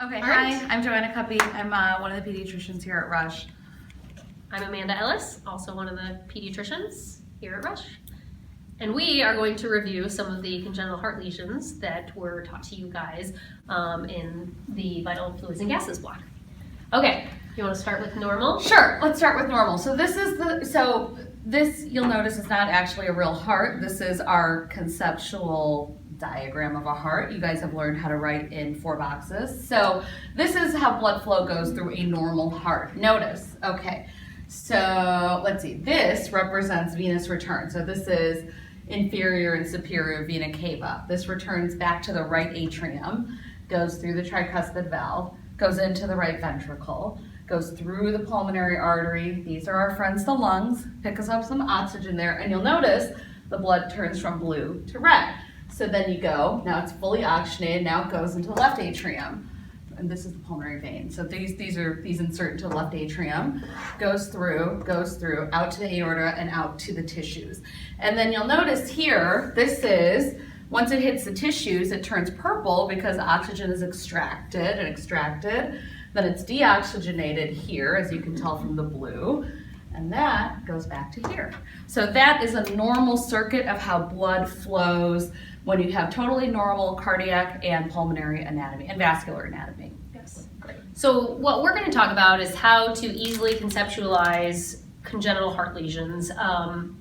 Okay, All hi, right. I'm Joanna Kuppy. I'm one of the pediatricians here at Rush. I'm Amanda Ellis, also one of the pediatricians here at Rush. And we are going to review some of the congenital heart lesions that were taught to you guys in the vital fluids and gases block. Okay, you want to start with normal? Sure, let's start with normal. So this you'll notice is not actually a real heart. This is our conceptual diagram of a heart. You guys have learned how to write in 4 boxes. So this is how blood flow goes through a normal heart. Notice, okay, so let's see, this represents venous return. So this is inferior and superior vena cava. This returns back to the right atrium, goes through the tricuspid valve, goes into the right ventricle, goes through the pulmonary artery. These are our friends, the lungs, pick us up some oxygen there, and you'll notice the blood turns from blue to red. So then you go, now it's fully oxygenated, now it goes into the left atrium. And this is the pulmonary vein. So these insert into the left atrium, goes through, out to the aorta and out to the tissues. And then you'll notice here, this is, once it hits the tissues, it turns purple because oxygen is extracted. Then it's deoxygenated here, as you can tell from the blue. And that goes back to here. So that is a normal circuit of how blood flows when you have totally normal cardiac and pulmonary anatomy and vascular anatomy. Yes. Great. So what we're going to talk about is how to easily conceptualize congenital heart lesions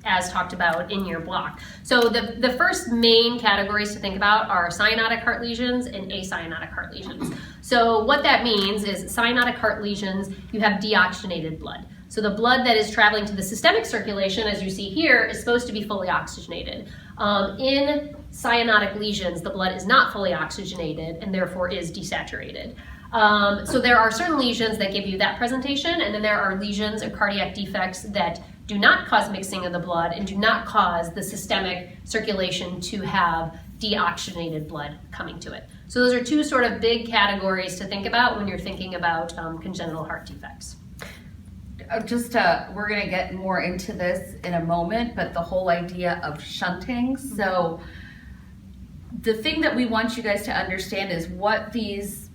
as talked about in your block. So the first main categories to think about are cyanotic heart lesions and acyanotic heart lesions. So what that means is cyanotic heart lesions, you have deoxygenated blood. So the blood that is traveling to the systemic circulation, as you see here, is supposed to be fully oxygenated. In cyanotic lesions, the blood is not fully oxygenated and therefore is desaturated. So there are certain lesions that give you that presentation, and then there are lesions or cardiac defects that do not cause mixing of the blood and do not cause the systemic circulation to have deoxygenated blood coming to it. So those are 2 sort of big categories to think about when you're thinking about congenital heart defects. We're going to get more into this in a moment, but the whole idea of shunting. So the thing that we want you guys to understand is what these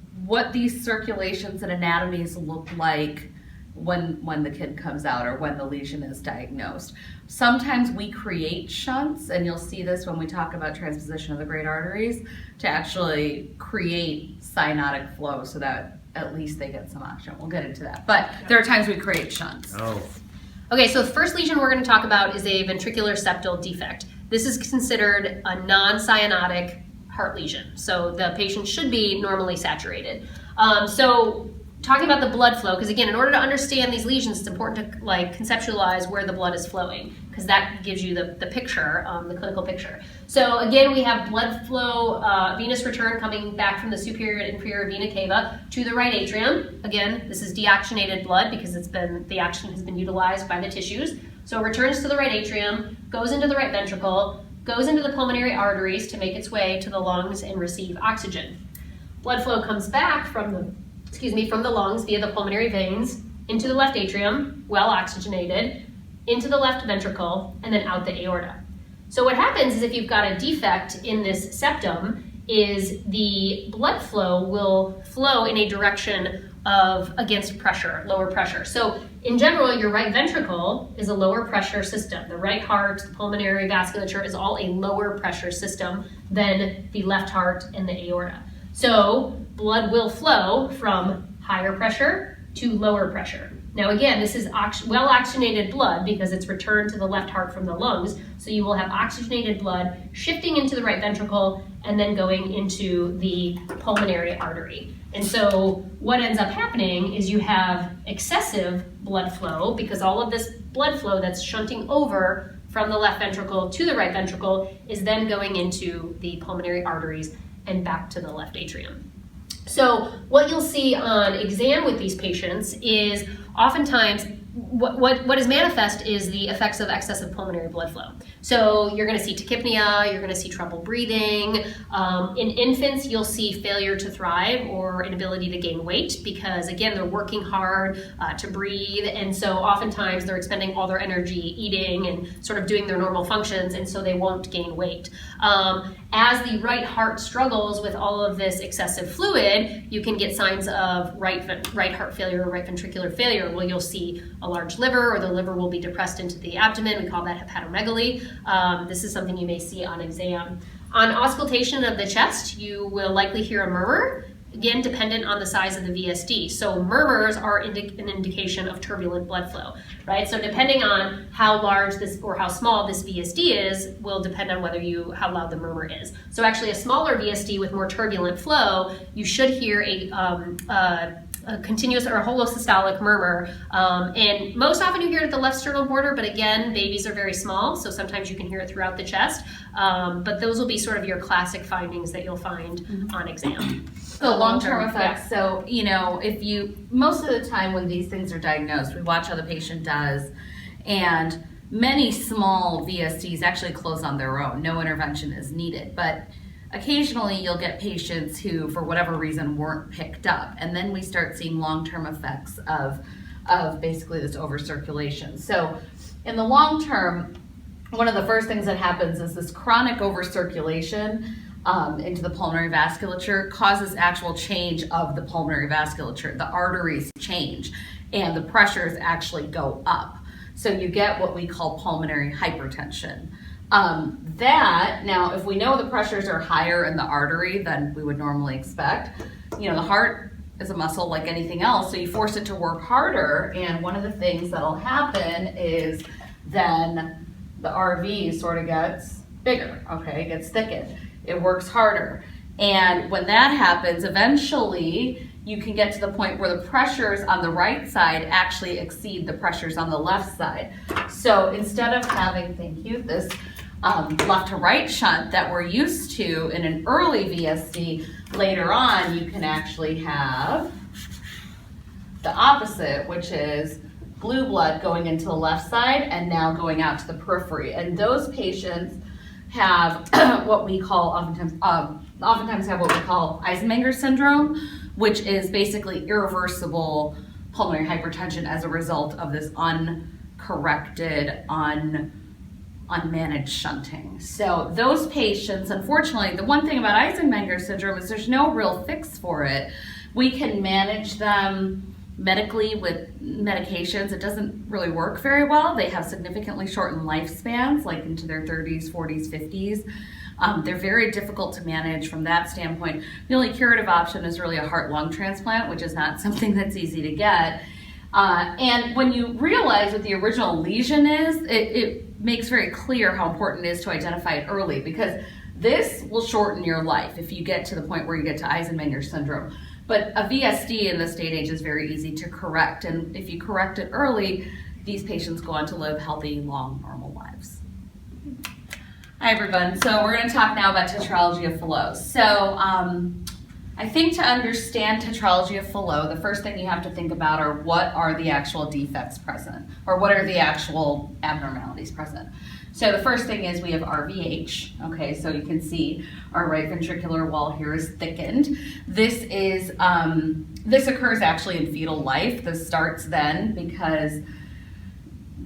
circulations and anatomies look like when the kid comes out or when the lesion is diagnosed. Sometimes we create shunts, and you'll see this when we talk about transposition of the great arteries, to actually create cyanotic flow so that at least they get some oxygen. We'll get into that. But there are times we create shunts. Oh. Okay, so the first lesion we're going to talk about is a ventricular septal defect. This is considered a non-cyanotic heart lesion. So the patient should be normally saturated. So talking about the blood flow, because again, in order to understand these lesions, it's important to conceptualize where the blood is flowing, because that gives you the picture, the clinical picture. So again, we have blood flow, venous return coming back from the superior and inferior vena cava to the right atrium. Again, this is deoxygenated blood because the oxygen has been utilized by the tissues. So it returns to the right atrium, goes into the right ventricle, goes into the pulmonary arteries to make its way to the lungs and receive oxygen. Blood flow comes back from the lungs via the pulmonary veins into the left atrium, well oxygenated, into the left ventricle, and then out the aorta. So what happens is if you've got a defect in this septum is the blood flow will flow in a direction of against pressure, lower pressure. So in general, your right ventricle is a lower pressure system. The right heart, the pulmonary vasculature is all a lower pressure system than the left heart and the aorta. So blood will flow from higher pressure to lower pressure. Now again, this is well oxygenated blood because it's returned to the left heart from the lungs. So you will have oxygenated blood shifting into the right ventricle and then going into the pulmonary artery. And so what ends up happening is you have excessive blood flow because all of this blood flow that's shunting over from the left ventricle to the right ventricle is then going into the pulmonary arteries and back to the left atrium. So what you'll see on exam with these patients is oftentimes what is manifest is the effects of excessive pulmonary blood flow. So you're going to see tachypnea, you're going to see trouble breathing. In infants, you'll see failure to thrive or inability to gain weight because, again, they're working hard to breathe, and so oftentimes they're expending all their energy eating and sort of doing their normal functions, and so they won't gain weight. as the right heart struggles with all of this excessive fluid, you can get signs of right heart failure or right ventricular failure. Well, you'll see a large liver, or the liver will be depressed into the abdomen. We call that hepatomegaly. This is something you may see on exam. On auscultation of the chest, you will likely hear a murmur, again, dependent on the size of the VSD. So murmurs are an indication of turbulent blood flow, right? So depending on how large this or how small this VSD is will depend on how loud the murmur is. So actually a smaller VSD with more turbulent flow, you should hear a continuous or a holosystolic murmur. And most often you hear it at the left sternal border, but again, babies are very small, so sometimes you can hear it throughout the chest. But those will be sort of your classic findings that you'll find on exam. So long-term effects. So, most of the time when these things are diagnosed, we watch how the patient does, and many small VSDs actually close on their own. No intervention is needed, but occasionally you'll get patients who, for whatever reason, weren't picked up, and then we start seeing long-term effects of basically this overcirculation. So in the long term, one of the first things that happens is this chronic overcirculation into the pulmonary vasculature causes actual change of the pulmonary vasculature. The arteries change and the pressures actually go up. So you get what we call pulmonary hypertension. Now, if we know the pressures are higher in the artery than we would normally expect, the heart is a muscle like anything else, so you force it to work harder, and one of the things that'll happen is then the RV sort of gets bigger, okay, it gets thickened. It works harder. And when that happens, eventually you can get to the point where the pressures on the right side actually exceed the pressures on the left side. So instead of having, this left to right shunt that we're used to in an early VSD, later on you can actually have the opposite, which is blue blood going into the left side and now going out to the periphery. And those patients have what we call oftentimes have what we call Eisenmenger syndrome, which is basically irreversible pulmonary hypertension as a result of this uncorrected, unmanaged shunting. So those patients, unfortunately, the one thing about Eisenmenger syndrome is there's no real fix for it. We can manage them medically with medications. It doesn't really work very well. They have significantly shortened lifespans, like into their 30s, 40s, 50s. They're very difficult to manage from that standpoint. The only curative option is really a heart-lung transplant, which is not something that's easy to get. And when you realize what the original lesion is, it makes very clear how important it is to identify it early, because this will shorten your life if you get to the point where you get to Eisenmenger syndrome. But a VSD in this day and age is very easy to correct, and if you correct it early, these patients go on to live healthy, long, normal lives. Hi everyone, so we're going to talk now about tetralogy of Fallot. So I think to understand tetralogy of Fallot, the first thing you have to think about are what are the actual defects present, or what are the actual abnormalities present. So the first thing is we have RVH, okay, so you can see our right ventricular wall here is thickened. This occurs actually in fetal life. This starts then because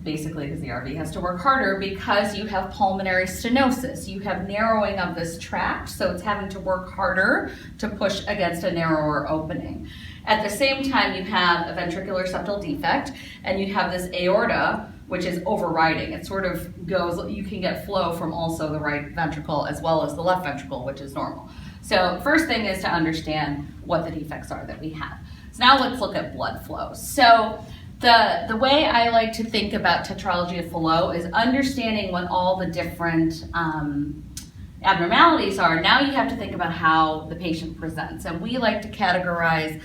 the RV has to work harder because you have pulmonary stenosis. You have narrowing of this tract, so it's having to work harder to push against a narrower opening. At the same time, you have a ventricular septal defect, and you have this aorta, which is overriding. It sort of goes, you can get flow from also the right ventricle as well as the left ventricle, which is normal. So first thing is to understand what the defects are that we have. So now let's look at blood flow. So the way I like to think about tetralogy of Fallot is understanding what all the different abnormalities are. Now you have to think about how the patient presents. And we like to categorize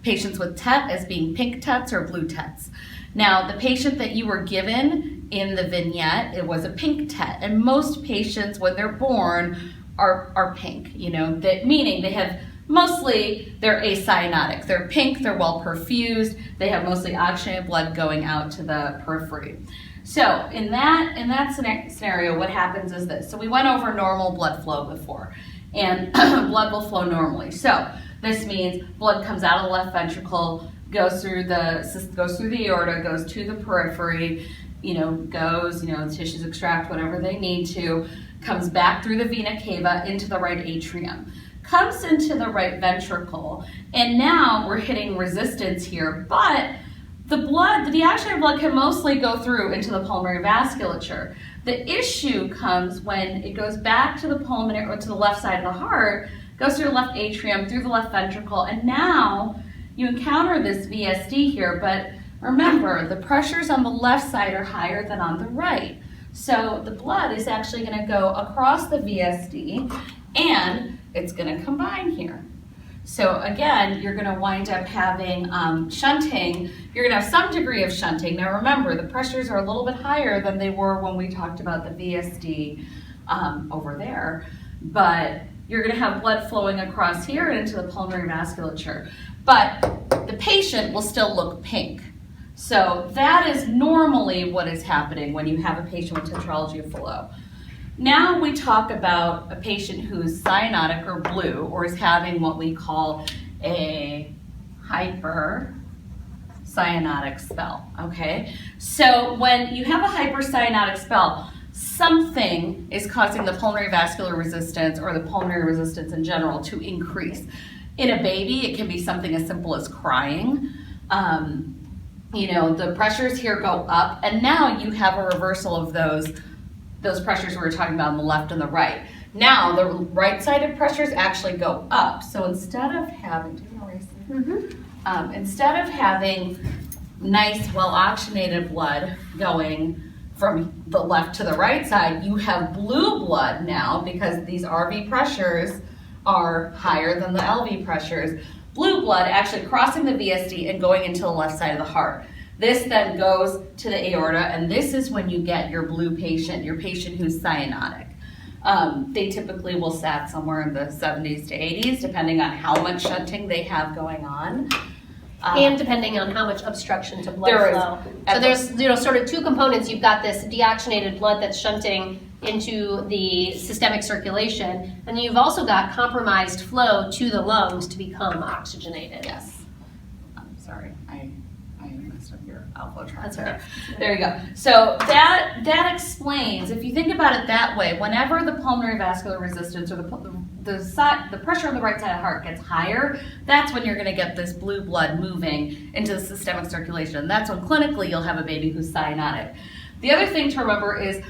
patients with TET as being pink TETs or blue TETs. Now, the patient that you were given in the vignette, it was a pink TET, and most patients, when they're born, are pink, meaning they have they're acyanotic. They're pink, they're well perfused, they have mostly oxygenated blood going out to the periphery. So in that scenario, what happens is this. So we went over normal blood flow before, and blood will flow normally. So this means blood comes out of the left ventricle, goes through the aorta, goes to the periphery, tissues extract whatever they need to, comes back through the vena cava into the right atrium, comes into the right ventricle, and now we're hitting resistance here, but the deoxygenated blood can mostly go through into the pulmonary vasculature. The issue comes when it goes back to the pulmonary, or to the left side of the heart, goes through the left atrium, through the left ventricle, and now you encounter this VSD here, but remember, the pressures on the left side are higher than on the right. So the blood is actually going to go across the VSD, and it's going to combine here. So again, you're going to wind up having shunting. You're going to have some degree of shunting. Now remember, the pressures are a little bit higher than they were when we talked about the VSD over there. But you're going to have blood flowing across here and into the pulmonary vasculature. But the patient will still look pink. So that is normally what is happening when you have a patient with tetralogy of Fallot. Now we talk about a patient who's cyanotic or blue, or is having what we call a hypercyanotic spell, okay? So when you have a hypercyanotic spell, something is causing the pulmonary vascular resistance, or the pulmonary resistance in general, to increase. In a baby, it can be something as simple as crying. You know, the pressures here go up, and now you have a reversal of those pressures we were talking about on the left and the right. Now the right-sided pressures actually go up. So instead of having, instead of having nice, well-oxygenated blood going from the left to the right side, you have blue blood now, because these RV pressures are higher than the LV pressures. Blue blood actually crossing the VSD and going into the left side of the heart. This then goes to the aorta, and this is when you get your blue patient, your patient who's cyanotic. They typically will sat somewhere in the 70s to 80s, depending on how much shunting they have going on. And depending on how much obstruction to blood flow. So there's sort of two components. You've got this deoxygenated blood that's shunting into the systemic circulation, and then you've also got compromised flow to the lungs to become oxygenated. Yes. I'm sorry, I messed up your outflow tract. That's okay. There you go. So that explains, if you think about it that way, whenever the pulmonary vascular resistance, or the pressure on the right side of the heart gets higher, that's when you're going to get this blue blood moving into the systemic circulation. And that's when clinically you'll have a baby who's cyanotic. The other thing to remember is,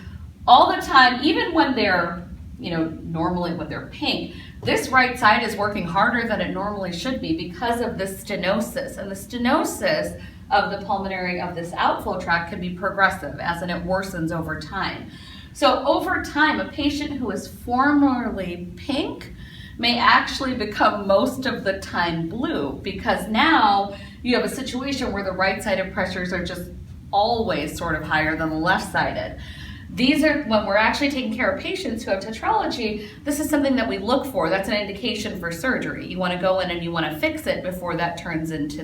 all the time, even when they're, normally when they're pink, this right side is working harder than it normally should be because of the stenosis. And the stenosis of the pulmonary, of this outflow tract, can be progressive, as in it worsens over time. So over time, a patient who is formerly pink may actually become most of the time blue, because now you have a situation where the right-sided pressures are just always sort of higher than the left-sided. These are, when we're actually taking care of patients who have tetralogy, this is something that we look for. That's an indication for surgery. You want to go in and you want to fix it before that turns into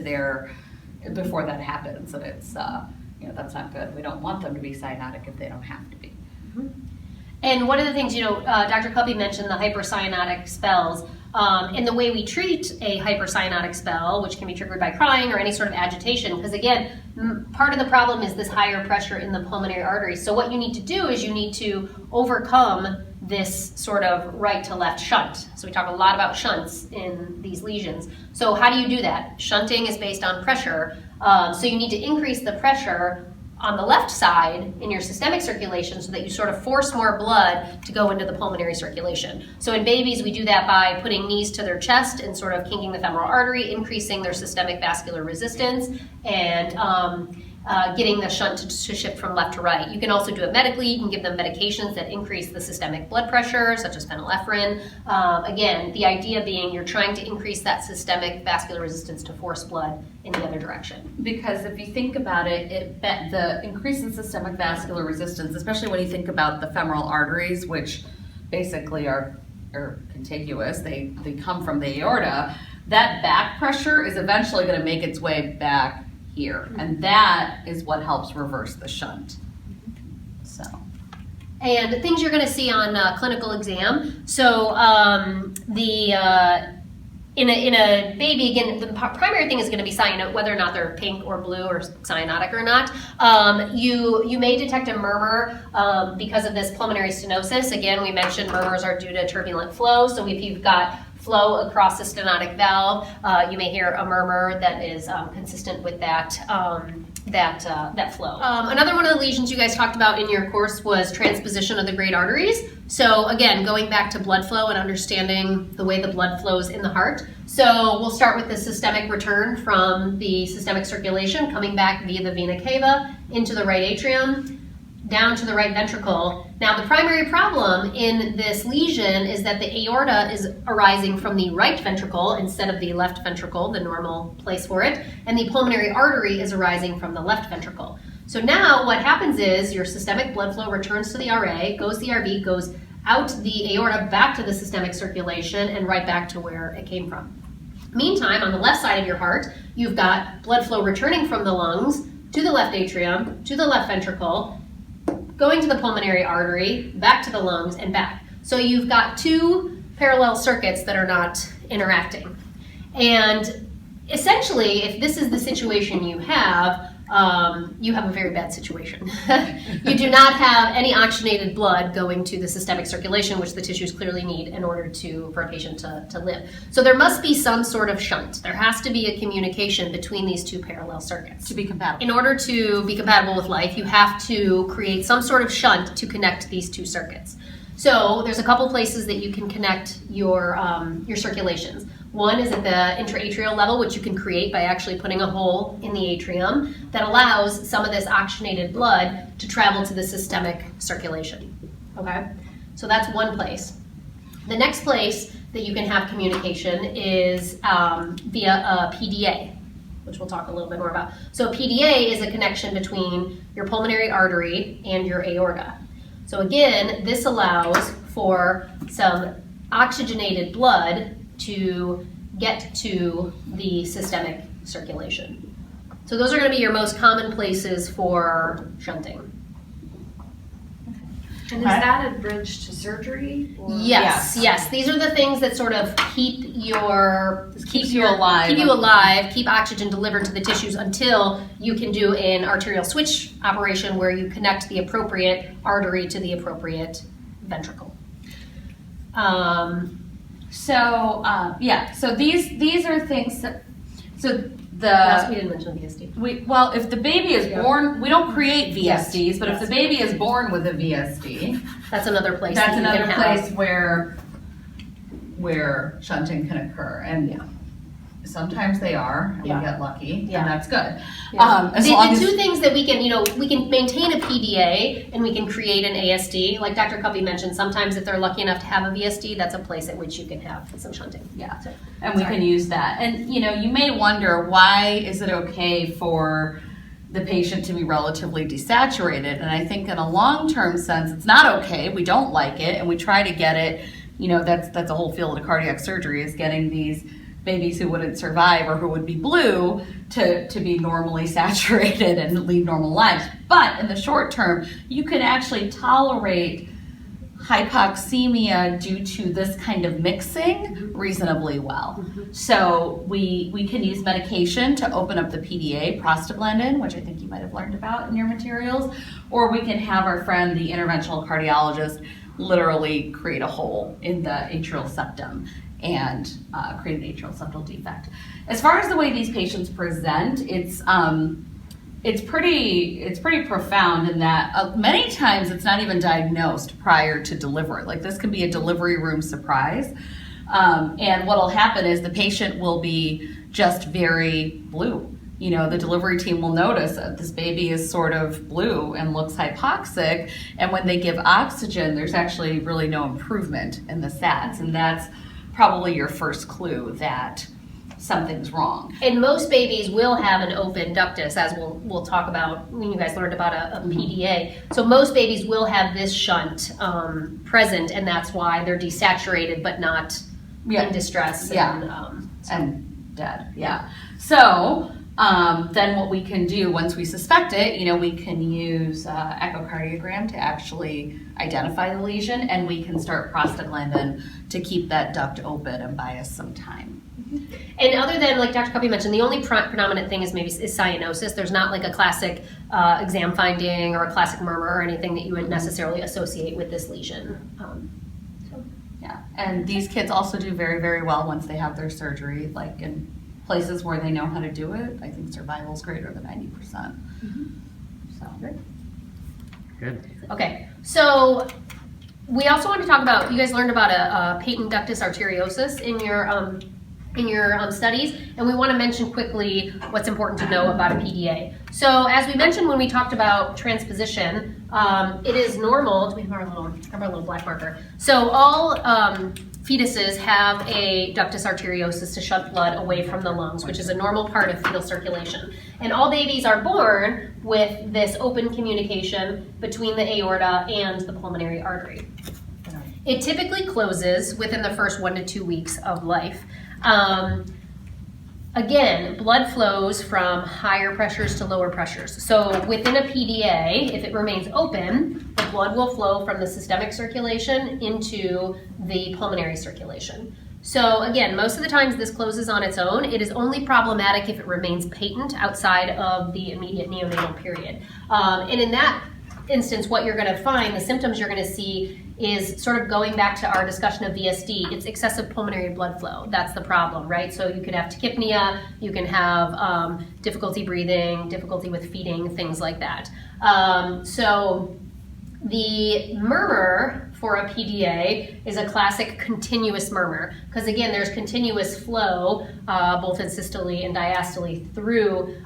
before that happens. And it's, that's not good. We don't want them to be cyanotic if they don't have to be. Mm-hmm. And one of the things, Dr. Kuppy mentioned the hypercyanotic spells. And the way we treat a hypercyanotic spell, which can be triggered by crying or any sort of agitation, because again, part of the problem is this higher pressure in the pulmonary arteries. So what you need to do is you need to overcome this sort of right to left shunt. So we talk a lot about shunts in these lesions. So how do you do that? Shunting is based on pressure. So you need to increase the pressure on the left side in your systemic circulation so that you sort of force more blood to go into the pulmonary circulation. So in babies, we do that by putting knees to their chest and sort of kinking the femoral artery, increasing their systemic vascular resistance, and getting the shunt to shift from left to right. You can also do it medically. You can give them medications that increase the systemic blood pressure, such as phenylephrine. Again, the idea being you're trying to increase that systemic vascular resistance to force blood in the other direction. Because if you think about it, the increase in systemic vascular resistance, especially when you think about the femoral arteries, which basically are contiguous, they come from the aorta, that back pressure is eventually going to make its way back here, and that is what helps reverse the shunt. So, and things you're going to see on clinical exam. So in a baby, again, the primary thing is going to be cyanotic, whether or not they're pink or blue or cyanotic or not. You may detect a murmur because of this pulmonary stenosis. Again, we mentioned murmurs are due to turbulent flow. So if you've got flow across the stenotic valve, you may hear a murmur that is consistent with that flow. Another one of the lesions you guys talked about in your course was transposition of the great arteries. So again, going back to blood flow and understanding the way the blood flows in the heart. So we'll start with the systemic return from the systemic circulation, coming back via the vena cava into the right atrium, down to the right ventricle. Now the primary problem in this lesion is that the aorta is arising from the right ventricle instead of the left ventricle, the normal place for it, and the pulmonary artery is arising from the left ventricle. So now what happens is your systemic blood flow returns to the RA, goes the RV, goes out the aorta back to the systemic circulation and right back to where it came from. Meantime, on the left side of your heart, you've got blood flow returning from the lungs to the left atrium, to the left ventricle, going to the pulmonary artery, back to the lungs, and back. So you've got two parallel circuits that are not interacting. And essentially, if this is the situation you have a very bad situation. You do not have any oxygenated blood going to the systemic circulation, which the tissues clearly need in order for a patient to live. So there must be some sort of shunt. There has to be a communication between these two parallel circuits. To be compatible. In order to be compatible with life, you have to create some sort of shunt to connect these two circuits. So there's a couple places that you can connect your circulations. One is at the intraatrial level, which you can create by actually putting a hole in the atrium that allows some of this oxygenated blood to travel to the systemic circulation. Okay? So that's one place. The next place that you can have communication is via a PDA, which we'll talk a little bit more about. So a PDA is a connection between your pulmonary artery and your aorta. So again, this allows for some oxygenated blood to get to the systemic circulation. So those are going to be your most common places for shunting. And is that a bridge to surgery? Or? Yes. These are the things that sort of keep you alive, keep oxygen delivered to the tissues until you can do an arterial switch operation where you connect the appropriate artery to the appropriate ventricle. So these are things that, we didn't mention VSD. Well, if the baby is born, we don't create VSDs, but if the baby is born with a VSD, that's another place. That's another place where shunting can occur, and sometimes they are, and we get lucky, and that's good. The two things that we can maintain a PDA and we can create an ASD. Like Dr. Kuppy mentioned, sometimes if they're lucky enough to have a VSD, that's a place at which you can have some shunting. And we can use that. And you may wonder, why is it okay for the patient to be relatively desaturated? And I think in a long-term sense, it's not okay. We don't like it, and we try to get it. That's a whole field of cardiac surgery, is getting these babies who wouldn't survive or who would be blue to be normally saturated and lead normal lives. But in the short term, you can actually tolerate hypoxemia due to this kind of mixing reasonably well. So we can use medication to open up the PDA, prostaglandin, which I think you might have learned about in your materials, or we can have our friend, the interventional cardiologist, literally create a hole in the atrial septum and create an atrial septal defect. As far as the way these patients present, it's pretty profound in that many times it's not even diagnosed prior to delivery. Like, this can be a delivery room surprise. And what'll happen is the patient will be just very blue. The delivery team will notice that this baby is sort of blue and looks hypoxic, and when they give oxygen, there's actually really no improvement in the SATs, and that's probably your first clue that something's wrong. And most babies will have an open ductus, as we'll talk about when you guys learned about a PDA. So most babies will have this shunt present, and that's why they're desaturated but not in distress and dead. So then what we can do once we suspect it, we can use echocardiogram to actually identify the lesion, and we can start prostaglandin to keep that duct open and buy us some time. And other than, like Dr. Kuppy mentioned, the only predominant thing is cyanosis. There's not like a classic exam finding or a classic murmur or anything that you would necessarily associate with this lesion. Yeah, and these kids also do very, very well once they have their surgery, like in places where they know how to do it. I think survival is greater than 90%. So. Good. Okay, so we also want to talk about, you guys learned about a patent ductus arteriosus in your studies, and we want to mention quickly what's important to know about a PDA. So as we mentioned when we talked about transposition, it is normal, do we have our little black marker? So all fetuses have a ductus arteriosus to shunt blood away from the lungs, which is a normal part of fetal circulation. And all babies are born with this open communication between the aorta and the pulmonary artery. It typically closes within the first 1 to 2 weeks of life. Again, blood flows from higher pressures to lower pressures. So within a PDA, if it remains open, the blood will flow from the systemic circulation into the pulmonary circulation. So again, most of the times this closes on its own. It is only problematic if it remains patent outside of the immediate neonatal period. And in that instance, what you're going to find, the symptoms you're going to see is sort of going back to our discussion of VSD. It's excessive pulmonary blood flow. That's the problem, right? So you could have tachypnea, you can have difficulty breathing, difficulty with feeding, things like that. So the murmur for a PDA is a classic continuous murmur, because again, there's continuous flow both in systole and diastole through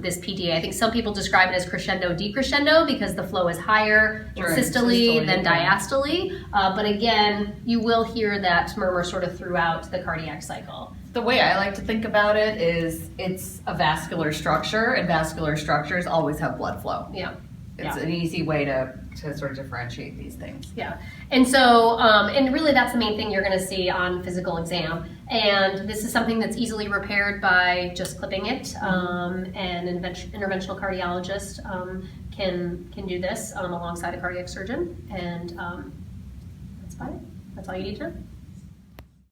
this PDA. I think some people describe it as crescendo decrescendo because the flow is higher in systole than diastole, but again, you will hear that murmur sort of throughout the cardiac cycle. The way I like to think about it is it's a vascular structure, and vascular structures always have blood flow. Yeah. It's an easy way to sort of differentiate these things. Yeah, and so, and really that's the main thing you're gonna see on physical exam. And this is something that's easily repaired by just clipping it. And an interventional cardiologist can do this alongside a cardiac surgeon. And that's about it. That's all you need to know.